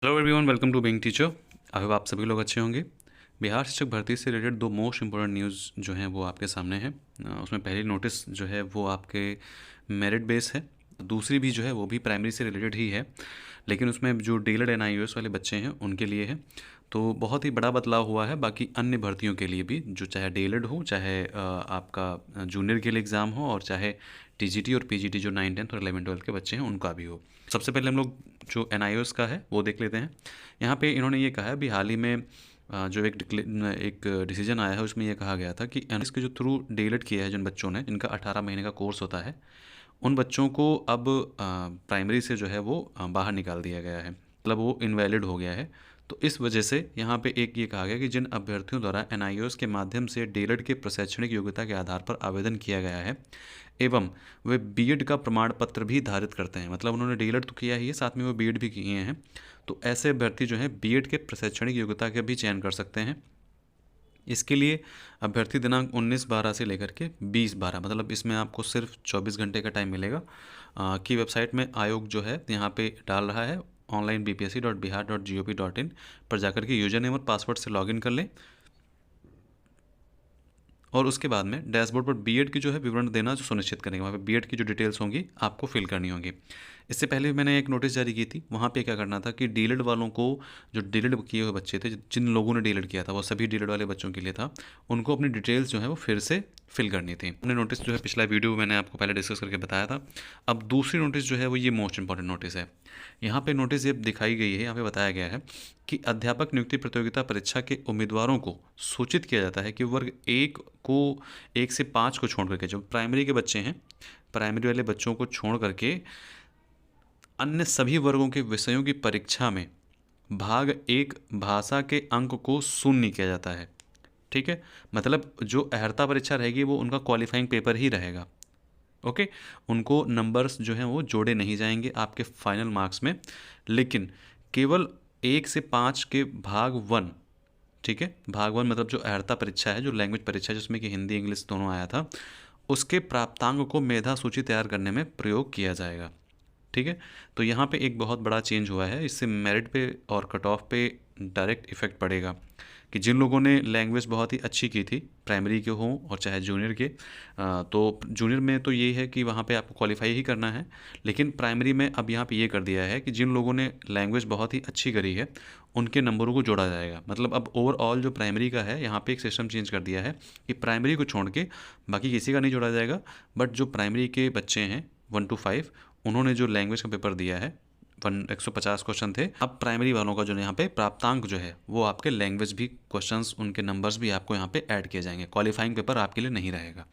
Hello everyone, welcome to Being Teacher. I hope आप सभी लोग अच्छे होंगे। बिहार शिक्षक भर्ती से रिलेटेड दो मोस्ट इंपॉर्टेंट न्यूज़ जो हैं वो आपके सामने हैं। उसमें पहली नोटिस जो है वो आपके मेरिट बेस है। दूसरी भी जो है वो भी प्राइमरी से रिलेटेड ही है, लेकिन उसमें जो डीएलएड एनआईओएस वाले बच्चे हैं उनके लिए है। तो बहुत ही बड़ा बदलाव हुआ है बाकी अन्य भर्तियों के लिए भी, जो चाहे डीएलएड हो, चाहे आपका जूनियर के लिए एग्ज़ाम हो, और चाहे टीजीटी और पीजीटी जो 9, 10 और 11, 12 के बच्चे हैं उनका भी हो। सबसे पहले हम लोग जो एनआईओएस का है वो देख लेते हैं। यहाँ पे इन्होंने ये कहा है, अभी हाल ही में जो एक डिसीजन आया है उसमें ये कहा गया था कि एनआईओएस के जो थ्रू डीएलएड किया है जिन बच्चों ने, जिनका 18 महीने का कोर्स होता है, उन बच्चों को अब प्राइमरी से जो है वो बाहर निकाल दिया गया है, मतलब वो इनवैलिड हो गया है। तो इस वजह से यहाँ पे एक ये कहा गया कि जिन अभ्यर्थियों द्वारा एनआईओएस के माध्यम से डीएलएड के प्रशैक्षणिक योग्यता के आधार पर आवेदन किया गया है एवं वे बीएड का प्रमाण पत्र भी धारित करते हैं, मतलब उन्होंने डीएलएड तो किया ही है, साथ में वो बीएड भी किए हैं, तो ऐसे अभ्यर्थी जो हैं बीएड के प्रशैक्षणिक योग्यता का भी चयन कर सकते हैं। इसके लिए अभ्यर्थी दिनांक 19/12 से लेकर के 20/12, मतलब इसमें आपको सिर्फ 24 घंटे का टाइम मिलेगा, की वेबसाइट में आयोग जो है यहाँ पे डाल रहा है online.bpsc.bihar.gov.in पर जाकर के यूजर नेम और पासवर्ड से लॉगिन कर लें, और उसके बाद में डैशबोर्ड पर बीएड की जो है विवरण देना जो सुनिश्चित करेंगे। वहाँ पे बीएड की जो डिटेल्स होंगी आपको फिल करनी होंगी। इससे पहले भी मैंने एक नोटिस जारी की थी, वहाँ पे क्या करना था कि डीएलएड वालों को, जो डीएलएड किए हुए बच्चे थे, जिन लोगों ने डीएलएड किया था वो सभी डीएलएड वाले बच्चों के लिए था, उनको अपनी डिटेल्स जो है वो फिर से फिल करनी थी। हमने नोटिस जो है पिछला वीडियो मैंने आपको पहले डिस्कस करके बताया था। अब दूसरी नोटिस जो है वो ये मोस्ट इंपॉर्टेंट नोटिस है। यहाँ पे नोटिस ये दिखाई गई है, यहाँ पे बताया गया है कि अध्यापक नियुक्ति प्रतियोगिता परीक्षा के उम्मीदवारों को सूचित किया जाता है कि वर्ग 1 से 5 को छोड़ करके, जो प्राइमरी के बच्चे हैं, प्राइमरी वाले बच्चों को छोड़ करके अन्य सभी वर्गों के विषयों की परीक्षा में भाग 1 भाषा के अंक को शून्य नहीं किया जाता है। ठीक है, मतलब जो अर्हता परीक्षा रहेगी वो उनका क्वालिफाइंग पेपर ही रहेगा। ओके, उनको नंबर्स जो हैं वो जोड़े नहीं जाएंगे आपके फाइनल मार्क्स में, लेकिन केवल 1 से 5 के भाग 1, ठीक है, भाग 1 मतलब जो अर्हता परीक्षा है, जो लैंग्वेज परीक्षा है, जिसमें कि हिंदी इंग्लिश दोनों आया था, उसके प्राप्तांक को मेधा सूची तैयार करने में प्रयोग किया जाएगा। ठीक है, तो यहाँ पे एक बहुत बड़ा चेंज हुआ है, इससे मेरिट पे और कट ऑफ पे डायरेक्ट इफेक्ट पड़ेगा कि जिन लोगों ने लैंग्वेज बहुत ही अच्छी की थी, प्राइमरी के हों और चाहे जूनियर के, तो जूनियर में तो ये है कि वहाँ पे आपको क्वालिफाई ही करना है, लेकिन प्राइमरी में अब यहाँ पे ये कर दिया है कि जिन लोगों ने लैंग्वेज बहुत ही अच्छी करी है उनके नंबरों को जोड़ा जाएगा। मतलब अब ओवरऑल जो प्राइमरी का है, यहाँ पे एक सिस्टम चेंज कर दिया है कि प्राइमरी को छोड़ के बाकी किसी का नहीं जोड़ा जाएगा, बट जो प्राइमरी के बच्चे हैं 1 to 5, उन्होंने जो लैंग्वेज का पेपर दिया है 150 क्वेश्चन थे, अब प्राइमरी वालों का जो यहाँ पे प्राप्तांक जो है वो आपके लैंग्वेज भी क्वेश्चंस, उनके नंबर्स भी आपको यहाँ पे ऐड किए जाएंगे, क्वालिफाइंग पेपर आपके लिए नहीं रहेगा।